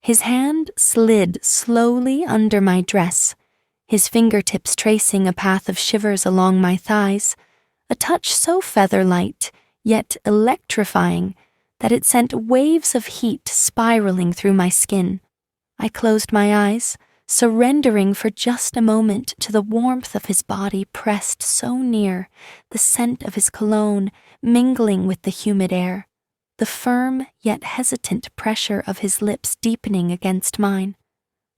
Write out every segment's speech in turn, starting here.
His hand slid slowly under my dress, his fingertips tracing a path of shivers along my thighs, a touch so feather-light, yet electrifying, that it sent waves of heat spiraling through my skin. I closed my eyes, surrendering for just a moment to the warmth of his body pressed so near, the scent of his cologne mingling with the humid air, the firm yet hesitant pressure of his lips deepening against mine.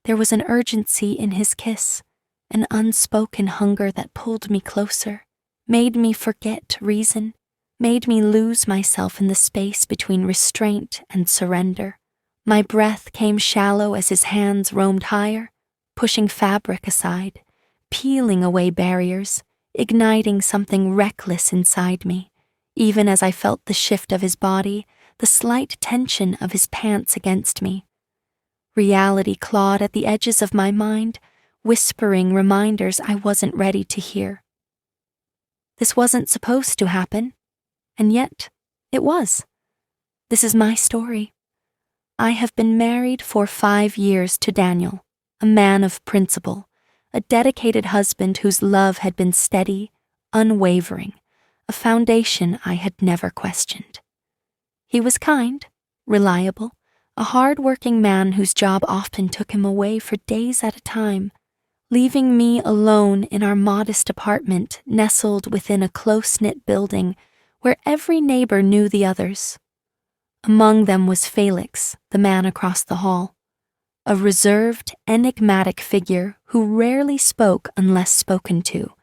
There was an urgency in his kiss, an unspoken hunger that pulled me closer, made me forget reason, made me lose myself in the space between restraint and surrender. My breath came shallow as his hands roamed higher, pushing fabric aside, peeling away barriers, igniting something reckless inside me, even as I felt the shift of his body, the slight tension of his pants against me. Reality clawed at the edges of my mind, whispering reminders I wasn't ready to hear. This wasn't supposed to happen, and yet it was. This is my story. I have been married for 5 years to Daniel, a man of principle, a dedicated husband whose love had been steady, unwavering, a foundation I had never questioned. He was kind, reliable, a hard-working man whose job often took him away for days at a time, leaving me alone in our modest apartment nestled within a close-knit building where every neighbor knew the others. Among them was Felix, the man across the hall, a reserved, enigmatic figure who rarely spoke unless spoken to,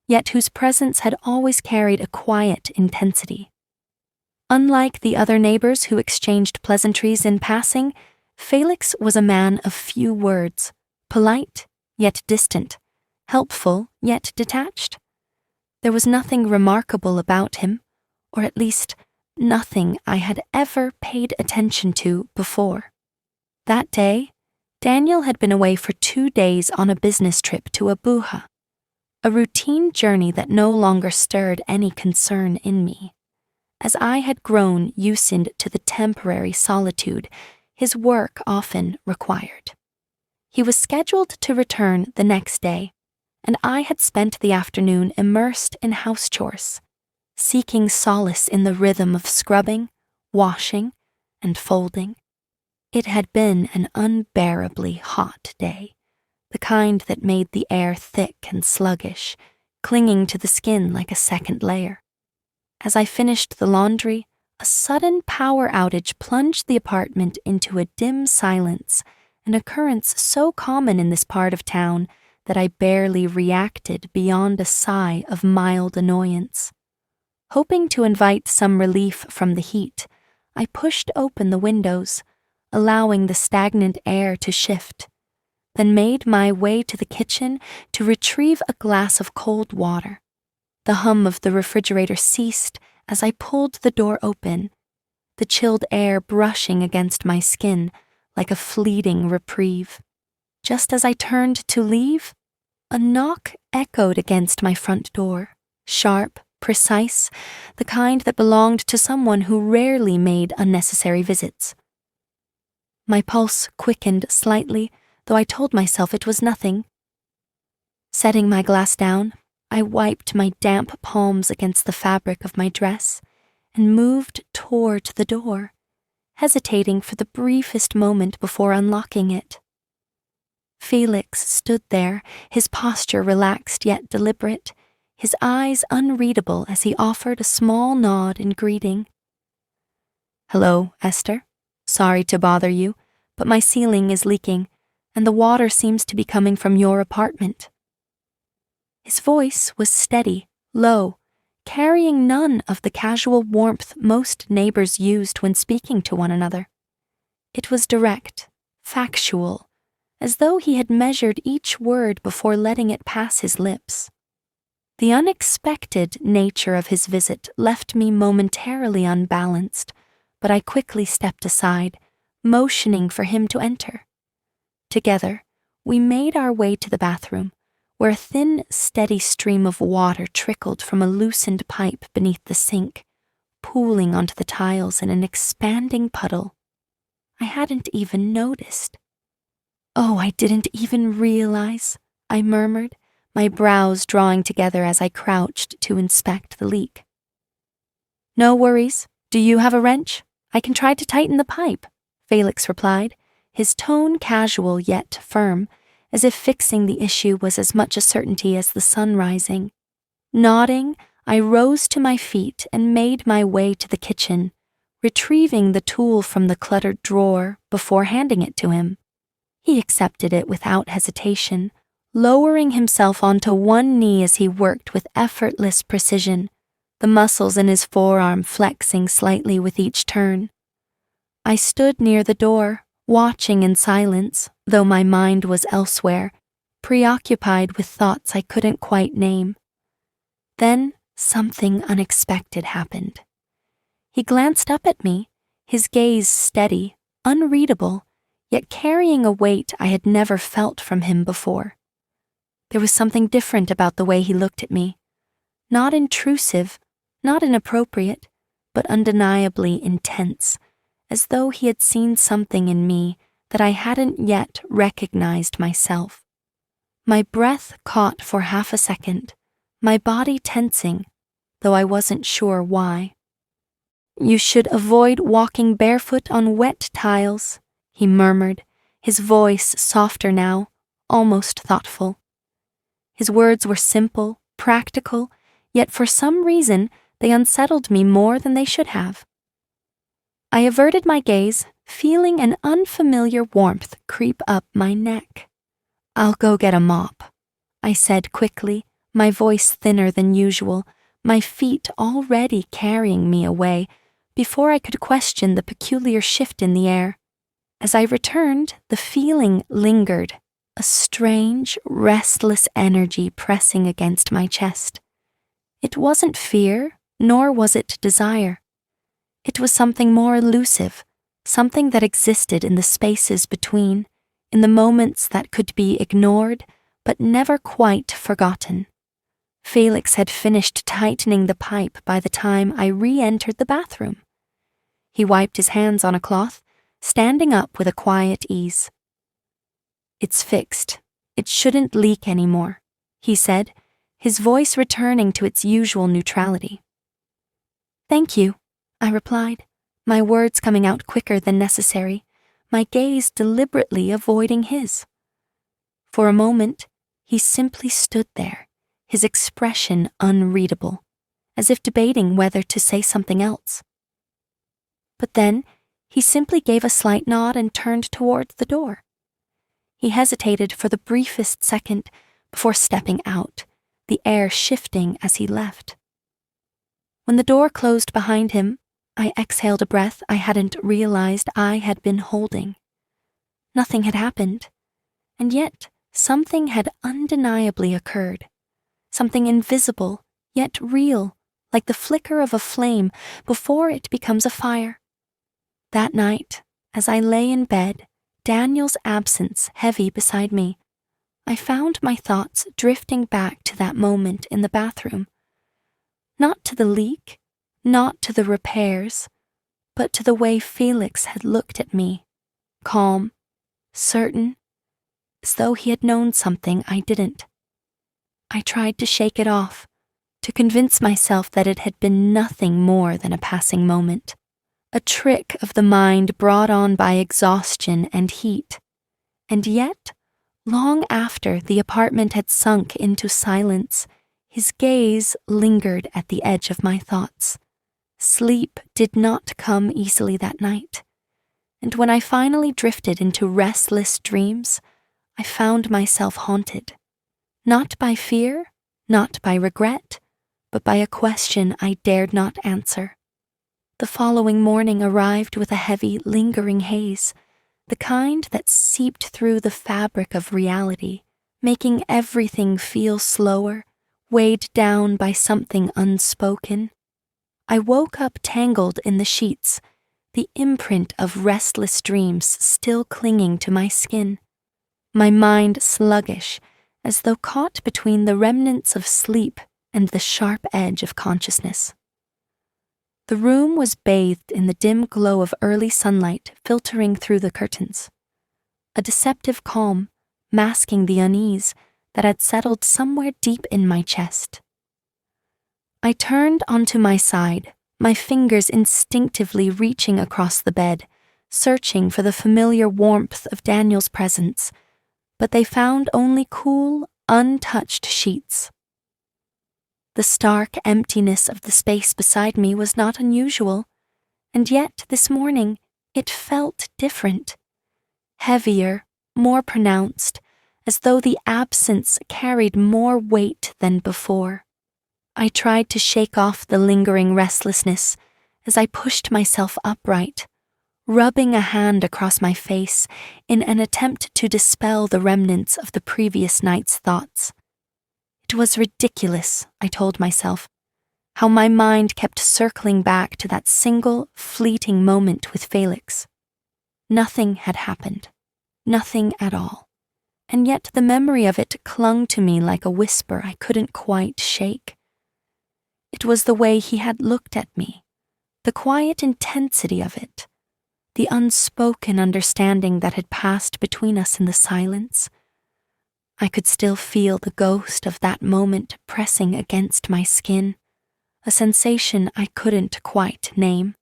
yet whose presence had always carried a quiet intensity. Unlike the other neighbors who exchanged pleasantries in passing, Felix was a man of few words, polite yet distant, helpful yet detached. There was nothing remarkable about him, or at least nothing I had ever paid attention to before. That day, Daniel had been away for 2 days on a business trip to Abuja, a routine journey that no longer stirred any concern in me. As I had grown used to the temporary solitude his work often required. He was scheduled to return the next day, and I had spent the afternoon immersed in house chores, seeking solace in the rhythm of scrubbing, washing, and folding. It had been an unbearably hot day, the kind that made the air thick and sluggish, clinging to the skin like a second layer. As I finished the laundry, a sudden power outage plunged the apartment into a dim silence, an occurrence so common in this part of town that I barely reacted beyond a sigh of mild annoyance. Hoping to invite some relief from the heat, I pushed open the windows, allowing the stagnant air to shift, then made my way to the kitchen to retrieve a glass of cold water. The hum of the refrigerator ceased as I pulled the door open, the chilled air brushing against my skin like a fleeting reprieve. Just as I turned to leave, a knock echoed against my front door, sharp, precise, the kind that belonged to someone who rarely made unnecessary visits. My pulse quickened slightly, though I told myself it was nothing. Setting my glass down, I wiped my damp palms against the fabric of my dress and moved toward the door, hesitating for the briefest moment before unlocking it. Felix stood there, his posture relaxed yet deliberate, his eyes unreadable as he offered a small nod in greeting. "Hello, Esther. Sorry to bother you, but my ceiling is leaking, and the water seems to be coming from your apartment." His voice was steady, low, carrying none of the casual warmth most neighbors used when speaking to one another. It was direct, factual, as though he had measured each word before letting it pass his lips. The unexpected nature of his visit left me momentarily unbalanced, but I quickly stepped aside, motioning for him to enter. Together, we made our way to the bathroom, where a thin, steady stream of water trickled from a loosened pipe beneath the sink, pooling onto the tiles in an expanding puddle. I hadn't even noticed. "Oh, I didn't even realize," I murmured, my brows drawing together as I crouched to inspect the leak. "No worries. Do you have a wrench? I can try to tighten the pipe," Felix replied, his tone casual yet firm, as if fixing the issue was as much a certainty as the sun rising. Nodding, I rose to my feet and made my way to the kitchen, retrieving the tool from the cluttered drawer before handing it to him. He accepted it without hesitation, lowering himself onto one knee as he worked with effortless precision, the muscles in his forearm flexing slightly with each turn. I stood near the door, watching in silence, though my mind was elsewhere, preoccupied with thoughts I couldn't quite name. Then something unexpected happened. He glanced up at me, his gaze steady, unreadable, yet carrying a weight I had never felt from him before. There was something different about the way he looked at me. Not intrusive, not inappropriate, but undeniably intense, as though he had seen something in me that I hadn't yet recognized myself. My breath caught for half a second, my body tensing, though I wasn't sure why. "You should avoid walking barefoot on wet tiles," he murmured, his voice softer now, almost thoughtful. His words were simple, practical, yet for some reason they unsettled me more than they should have. I averted my gaze, feeling an unfamiliar warmth creep up my neck. "I'll go get a mop," I said quickly, my voice thinner than usual, my feet already carrying me away, before I could question the peculiar shift in the air. As I returned, the feeling lingered, a strange, restless energy pressing against my chest. It wasn't fear, nor was it desire. It was something more elusive, something that existed in the spaces between, in the moments that could be ignored, but never quite forgotten. Felix had finished tightening the pipe by the time I re-entered the bathroom. He wiped his hands on a cloth, standing up with a quiet ease. "It's fixed. It shouldn't leak anymore," he said, his voice returning to its usual neutrality. "Thank you," I replied, my words coming out quicker than necessary, my gaze deliberately avoiding his. For a moment, he simply stood there, his expression unreadable, as if debating whether to say something else. But then, he simply gave a slight nod and turned toward the door. He hesitated for the briefest second before stepping out, the air shifting as he left. When the door closed behind him, I exhaled a breath I hadn't realized I had been holding. Nothing had happened, and yet something had undeniably occurred. Something invisible, yet real, like the flicker of a flame before it becomes a fire. That night, as I lay in bed, Daniel's absence heavy beside me, I found my thoughts drifting back to that moment in the bathroom. Not to the leak, not to the repairs, but to the way Felix had looked at me, calm, certain, as though he had known something I didn't. I tried to shake it off, to convince myself that it had been nothing more than a passing moment, a trick of the mind brought on by exhaustion and heat. And yet, long after the apartment had sunk into silence, his gaze lingered at the edge of my thoughts. Sleep did not come easily that night, and when I finally drifted into restless dreams, I found myself haunted, not by fear, not by regret, but by a question I dared not answer. The following morning arrived with a heavy, lingering haze, the kind that seeped through the fabric of reality, making everything feel slower, weighed down by something unspoken. I woke up tangled in the sheets, the imprint of restless dreams still clinging to my skin, my mind sluggish, as though caught between the remnants of sleep and the sharp edge of consciousness. The room was bathed in the dim glow of early sunlight filtering through the curtains. A deceptive calm, masking the unease that had settled somewhere deep in my chest. I turned onto my side, my fingers instinctively reaching across the bed, searching for the familiar warmth of Daniel's presence, but they found only cool, untouched sheets. The stark emptiness of the space beside me was not unusual, and yet this morning it felt different. Heavier, more pronounced, as though the absence carried more weight than before. I tried to shake off the lingering restlessness as I pushed myself upright, rubbing a hand across my face in an attempt to dispel the remnants of the previous night's thoughts. It was ridiculous, I told myself, how my mind kept circling back to that single, fleeting moment with Felix. Nothing had happened, nothing at all, and yet the memory of it clung to me like a whisper I couldn't quite shake. It was the way he had looked at me, the quiet intensity of it, the unspoken understanding that had passed between us in the silence. I could still feel the ghost of that moment pressing against my skin, a sensation I couldn't quite name,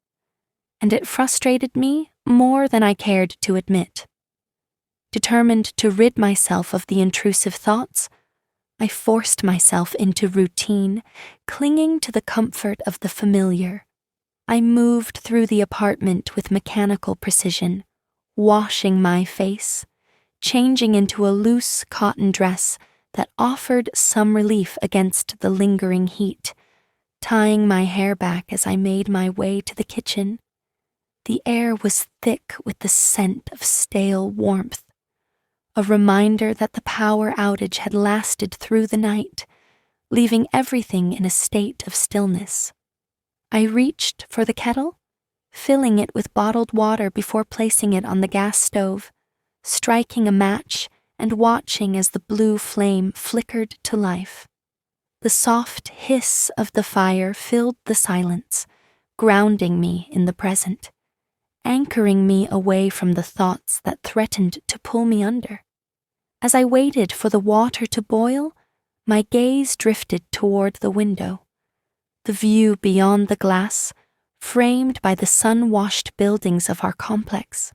and it frustrated me more than I cared to admit. Determined to rid myself of the intrusive thoughts, I forced myself into routine, clinging to the comfort of the familiar. I moved through the apartment with mechanical precision, washing my face, changing into a loose cotton dress that offered some relief against the lingering heat, tying my hair back as I made my way to the kitchen. The air was thick with the scent of stale warmth, a reminder that the power outage had lasted through the night, leaving everything in a state of stillness. I reached for the kettle, filling it with bottled water before placing it on the gas stove, striking a match and watching as the blue flame flickered to life. The soft hiss of the fire filled the silence, grounding me in the present, anchoring me away from the thoughts that threatened to pull me under. As I waited for the water to boil, my gaze drifted toward the window. The view beyond the glass, framed by the sun-washed buildings of our complex.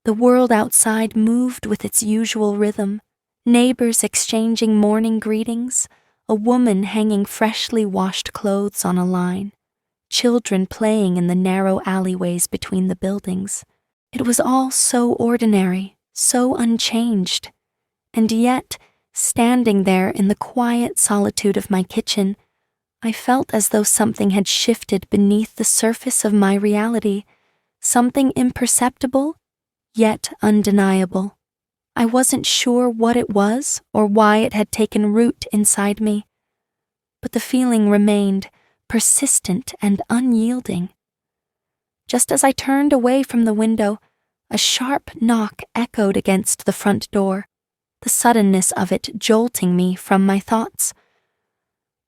The world outside moved with its usual rhythm, neighbors exchanging morning greetings, a woman hanging freshly washed clothes on a line, children playing in the narrow alleyways between the buildings. It was all so ordinary, so unchanged, and yet, standing there in the quiet solitude of my kitchen, I felt as though something had shifted beneath the surface of my reality, something imperceptible, yet undeniable. I wasn't sure what it was or why it had taken root inside me, but the feeling remained, persistent and unyielding. Just as I turned away from the window, a sharp knock echoed against the front door, the suddenness of it jolting me from my thoughts.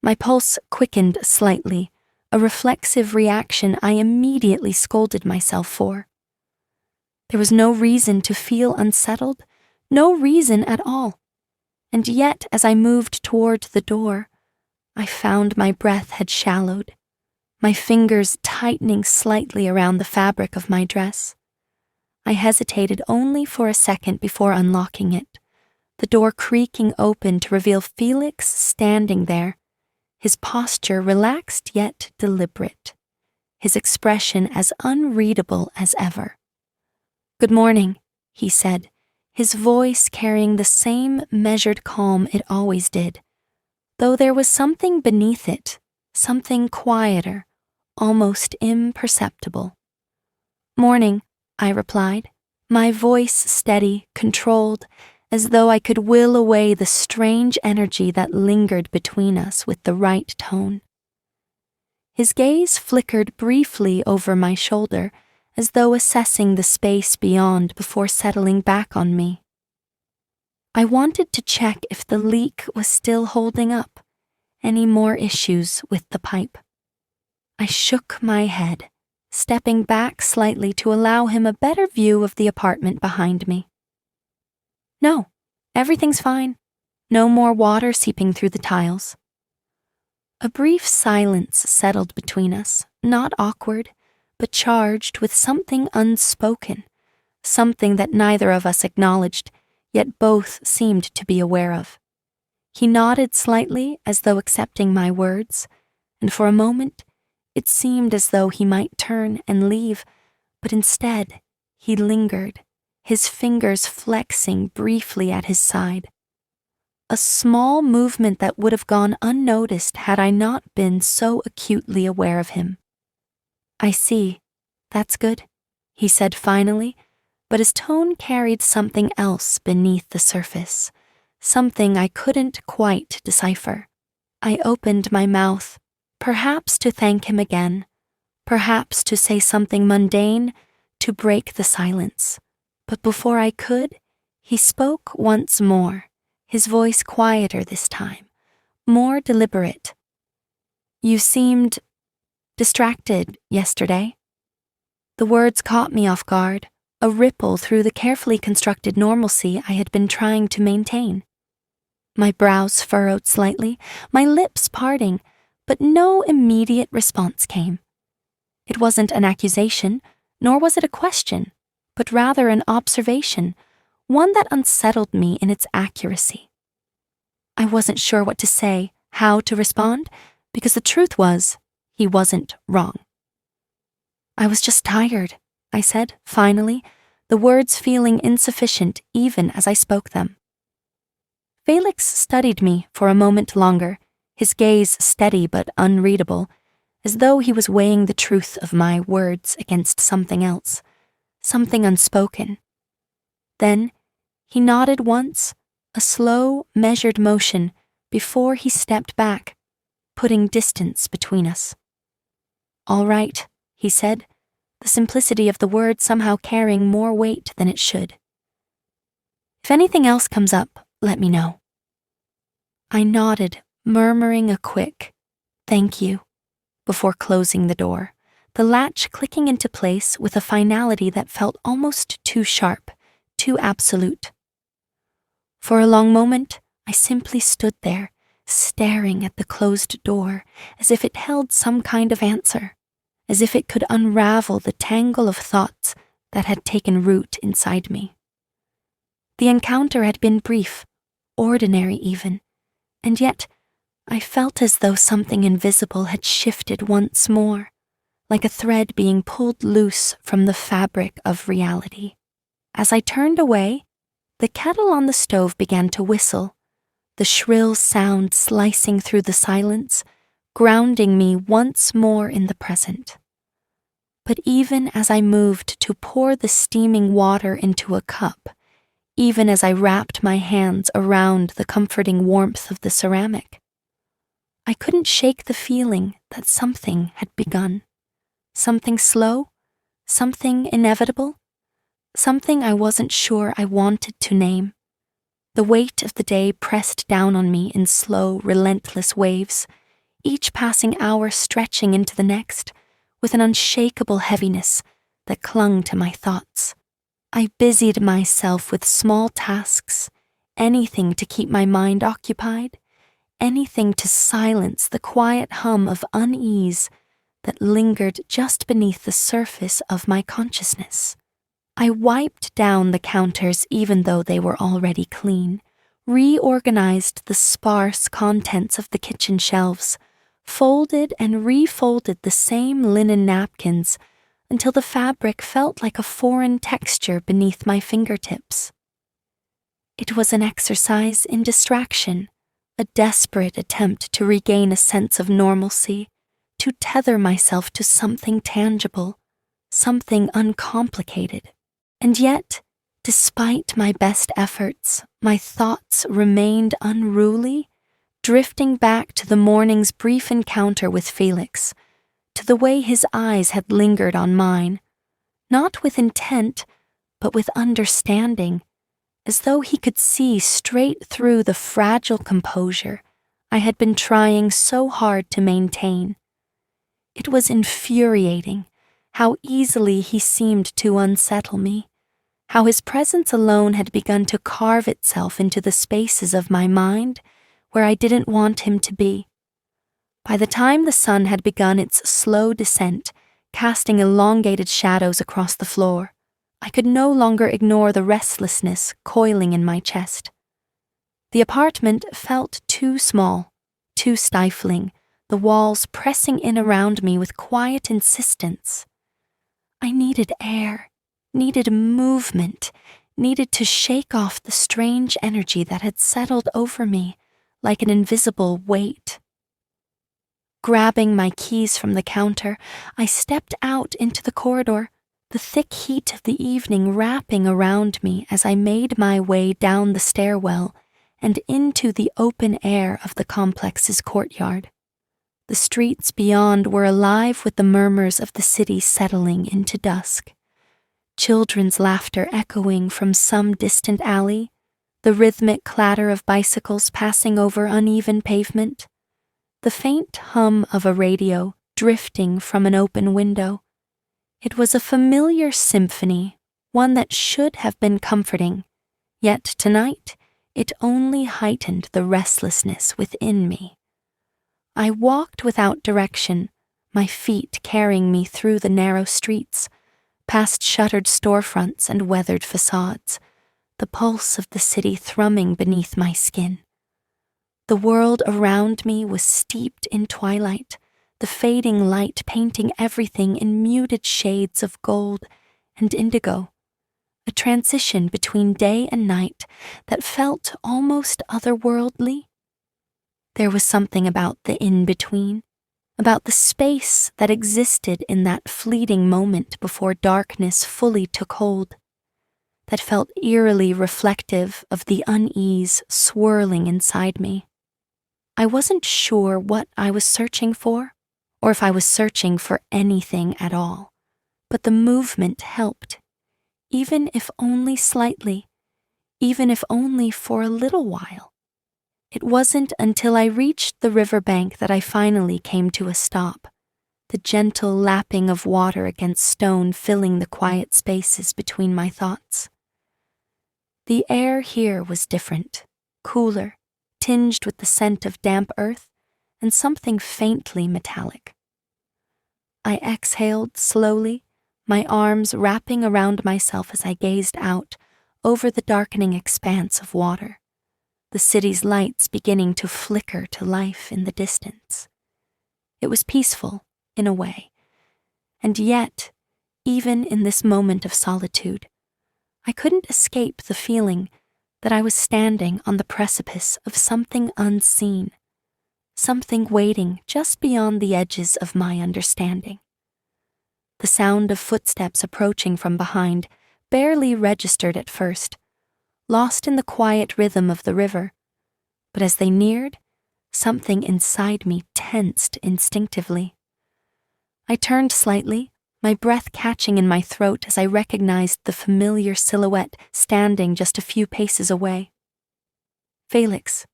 My pulse quickened slightly, a reflexive reaction I immediately scolded myself for. There was no reason to feel unsettled, no reason at all. And yet, as I moved toward the door, I found my breath had shallowed, my fingers tightening slightly around the fabric of my dress. I hesitated only for a second before unlocking it, the door creaking open to reveal Felix standing there, his posture relaxed yet deliberate, his expression as unreadable as ever. "Good morning," he said, his voice carrying the same measured calm it always did, though there was something beneath it, something quieter, almost imperceptible. "Morning," I replied, my voice steady, controlled, as though I could will away the strange energy that lingered between us with the right tone. His gaze flickered briefly over my shoulder, as though assessing the space beyond before settling back on me. I wanted to check if the leak was still holding up, any more issues with the pipe. I shook my head, stepping back slightly to allow him a better view of the apartment behind me. No, everything's fine. No more water seeping through the tiles. A brief silence settled between us, not awkward, but charged with something unspoken, something that neither of us acknowledged, yet both seemed to be aware of. He nodded slightly as though accepting my words, and for a moment it seemed as though he might turn and leave, but instead he lingered, his fingers flexing briefly at his side. A small movement that would have gone unnoticed had I not been so acutely aware of him. I see. That's good, he said finally, but his tone carried something else beneath the surface, something I couldn't quite decipher. I opened my mouth, perhaps to thank him again, perhaps to say something mundane, to break the silence. But before I could, he spoke once more, his voice quieter this time, more deliberate. You seemed distracted yesterday. The words caught me off guard, a ripple through the carefully constructed normalcy I had been trying to maintain. My brows furrowed slightly, my lips parting, but no immediate response came. It wasn't an accusation, nor was it a question, but rather an observation, one that unsettled me in its accuracy. I wasn't sure what to say, how to respond, because the truth was, he wasn't wrong. I was just tired, I said, finally, the words feeling insufficient even as I spoke them. Felix studied me for a moment longer, his gaze steady but unreadable, as though he was weighing the truth of my words against something else, something unspoken. Then he nodded once, a slow, measured motion, before he stepped back, putting distance between us. All right, he said, the simplicity of the word somehow carrying more weight than it should. If anything else comes up, let me know. I nodded, murmuring a quick, thank you, before closing the door, the latch clicking into place with a finality that felt almost too sharp, too absolute. For a long moment, I simply stood there, staring at the closed door, as if it held some kind of answer, as if it could unravel the tangle of thoughts that had taken root inside me. The encounter had been brief, ordinary even, and yet I felt as though something invisible had shifted once more, like a thread being pulled loose from the fabric of reality. As I turned away, the kettle on the stove began to whistle, the shrill sound slicing through the silence, grounding me once more in the present. But even as I moved to pour the steaming water into a cup, even as I wrapped my hands around the comforting warmth of the ceramic, I couldn't shake the feeling that something had begun. Something slow, something inevitable, something I wasn't sure I wanted to name. The weight of the day pressed down on me in slow, relentless waves, each passing hour stretching into the next, with an unshakable heaviness that clung to my thoughts. I busied myself with small tasks, anything to keep my mind occupied, anything to silence the quiet hum of unease that lingered just beneath the surface of my consciousness. I wiped down the counters even though they were already clean, reorganized the sparse contents of the kitchen shelves, folded and refolded the same linen napkins until the fabric felt like a foreign texture beneath my fingertips. It was an exercise in distraction, a desperate attempt to regain a sense of normalcy, to tether myself to something tangible, something uncomplicated. And yet, despite my best efforts, my thoughts remained unruly, drifting back to the morning's brief encounter with Felix, to the way his eyes had lingered on mine, not with intent, but with understanding, as though he could see straight through the fragile composure I had been trying so hard to maintain. It was infuriating how easily he seemed to unsettle me, how his presence alone had begun to carve itself into the spaces of my mind where I didn't want him to be. By the time the sun had begun its slow descent, casting elongated shadows across the floor, I could no longer ignore the restlessness coiling in my chest. The apartment felt too small, too stifling, the walls pressing in around me with quiet insistence. I needed air, needed movement, needed to shake off the strange energy that had settled over me like an invisible weight. Grabbing my keys from the counter, I stepped out into the corridor, the thick heat of the evening wrapping around me as I made my way down the stairwell and into the open air of the complex's courtyard. The streets beyond were alive with the murmurs of the city settling into dusk. Children's laughter echoing from some distant alley, the rhythmic clatter of bicycles passing over uneven pavement, the faint hum of a radio drifting from an open window. It was a familiar symphony, one that should have been comforting, yet tonight it only heightened the restlessness within me. I walked without direction, my feet carrying me through the narrow streets, past shuttered storefronts and weathered facades, the pulse of the city thrumming beneath my skin. The world around me was steeped in twilight, the fading light painting everything in muted shades of gold and indigo, a transition between day and night that felt almost otherworldly. There was something about the in-between, about the space that existed in that fleeting moment before darkness fully took hold, that felt eerily reflective of the unease swirling inside me. I wasn't sure what I was searching for, or if I was searching for anything at all, but the movement helped, even if only slightly, even if only for a little while. It wasn't until I reached the riverbank that I finally came to a stop, the gentle lapping of water against stone filling the quiet spaces between my thoughts. The air here was different, cooler, tinged with the scent of damp earth and something faintly metallic. I exhaled slowly, my arms wrapping around myself as I gazed out over the darkening expanse of water, the city's lights beginning to flicker to life in the distance. It was peaceful, in a way, and yet, even in this moment of solitude, I couldn't escape the feeling that I was standing on the precipice of something unseen, something waiting just beyond the edges of my understanding. The sound of footsteps approaching from behind barely registered at first, lost in the quiet rhythm of the river, but as they neared, something inside me tensed instinctively. I turned slightly, my breath catching in my throat as I recognized the familiar silhouette standing just a few paces away. Felix.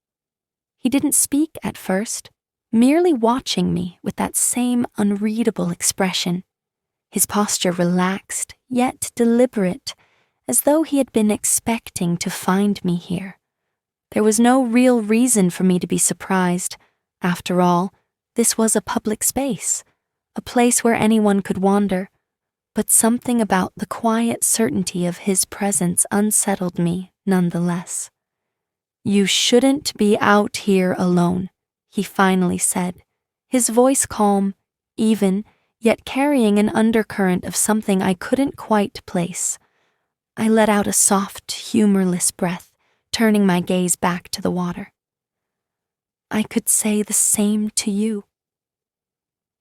He didn't speak at first, merely watching me with that same unreadable expression, his posture relaxed yet deliberate, as though he had been expecting to find me here. There was no real reason for me to be surprised. After all, this was a public space, a place where anyone could wander, but something about the quiet certainty of his presence unsettled me nonetheless. "You shouldn't be out here alone," he finally said, his voice calm, even, yet carrying an undercurrent of something I couldn't quite place. I let out a soft, humorless breath, turning my gaze back to the water. "I could say the same to you."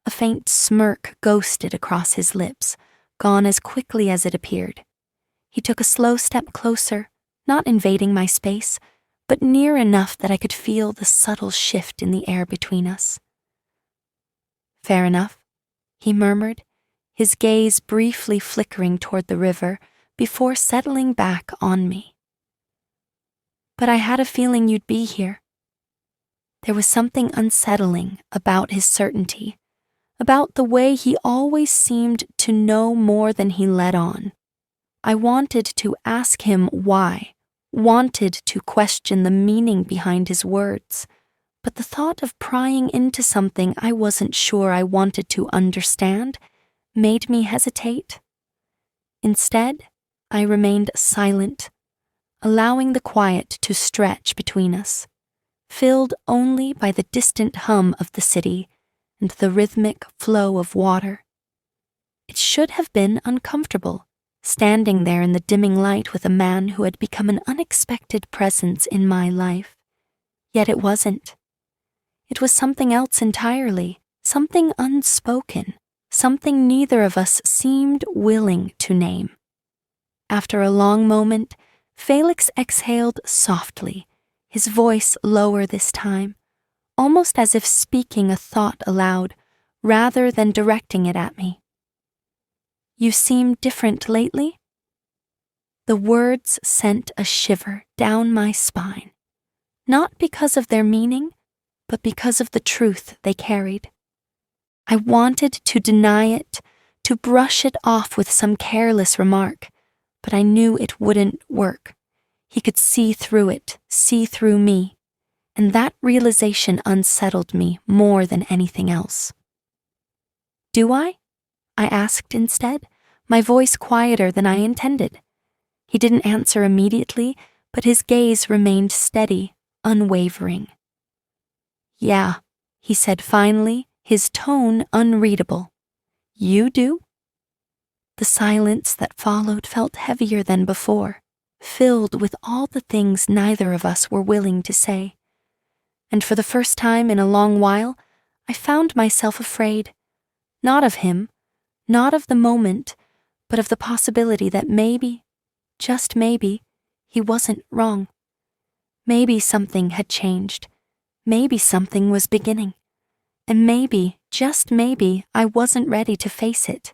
A faint smirk ghosted across his lips, gone as quickly as it appeared. He took a slow step closer, not invading my space, but near enough that I could feel the subtle shift in the air between us. "Fair enough," he murmured, his gaze briefly flickering toward the river before settling back on me. "But I had a feeling you'd be here." There was something unsettling about his certainty, about the way he always seemed to know more than he let on. I wanted to ask him why, wanted to question the meaning behind his words, but the thought of prying into something I wasn't sure I wanted to understand made me hesitate. Instead, I remained silent, allowing the quiet to stretch between us, filled only by the distant hum of the city and the rhythmic flow of water. It should have been uncomfortable, standing there in the dimming light with a man who had become an unexpected presence in my life. Yet it wasn't. It was something else entirely, something unspoken, something neither of us seemed willing to name. After a long moment, Felix exhaled softly, his voice lower this time, almost as if speaking a thought aloud, rather than directing it at me. "You seem different lately?" The words sent a shiver down my spine, not because of their meaning, but because of the truth they carried. I wanted to deny it, to brush it off with some careless remark, but I knew it wouldn't work. He could see through it, see through me, and that realization unsettled me more than anything else. "Do I?" I asked instead, my voice quieter than I intended. He didn't answer immediately, but his gaze remained steady, unwavering. "Yeah," he said finally, his tone unreadable. "You do?" The silence that followed felt heavier than before, filled with all the things neither of us were willing to say. And for the first time in a long while, I found myself afraid, not of him, not of the moment, but of the possibility that maybe, just maybe, he wasn't wrong. Maybe something had changed. Maybe something was beginning. And maybe, just maybe, I wasn't ready to face it.